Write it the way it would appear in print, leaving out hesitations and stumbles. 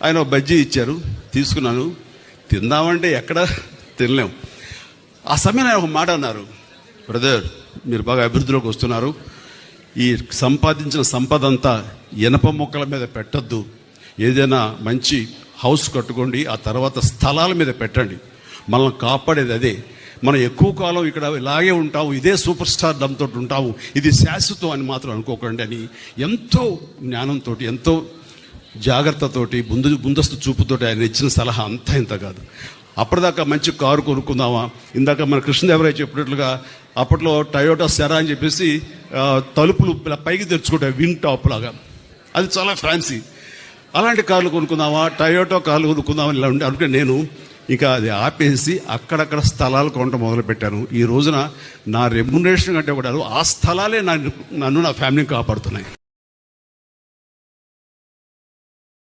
ఆయన ఒక బజ్జీ ఇచ్చారు, తీసుకున్నాను. తిందామంటే ఎక్కడ తినలేం. ఆ సమయంలో ఆయన ఒక మాట అన్నారు, బ్రదర్ మీరు బాగా అభివృద్ధిలోకి వస్తున్నారు, ఈ సంపాదించిన సంపద అంతా ఇనప మొక్కల మీద పెట్టద్దు, ఏదైనా మంచి హౌస్ కట్టుకోండి, ఆ తర్వాత స్థలాల మీద పెట్టండి, మనల్ని కాపాడేది అదే. మనం ఎక్కువ కాలం ఇక్కడ ఇలాగే ఉంటాము, ఇదే సూపర్ స్టార్ డమ్తో ఉంటాము, ఇది శాశ్వతం అని మాత్రం అనుకోకండి అని ఎంతో జ్ఞానంతో, ఎంతో జాగ్రత్తతోటి, ముందస్తు చూపుతోటి ఆయన ఇచ్చిన సలహా అంతా ఇంత కాదు. అప్పటిదాకా మంచి కారు కొనుక్కుందామా, ఇందాక మన కృష్ణదేవరాయ చెప్పినట్లుగా అప్పట్లో టయోటా సెరా అని చెప్పేసి తలుపులు పైకి తెరుచుకుంటాయి వింగ్ టాప్ లాగా, అది చాలా ఫ్యాన్సీ. అలాంటి కార్లు కొనుక్కుందామా, టయోటా కార్లు కొనుక్కుందామా ఇలా ఉండే అనుకుంటే నేను ఇంకా అది ఆపేసి అక్కడక్కడ స్థలాలు కొనడం మొదలుపెట్టాను. ఈ రోజున నా రెమ్యునరేషన్ కంటే కూడా ఆ స్థలాలే నన్ను నా ఫ్యామిలీని కాపాడుతున్నాయి.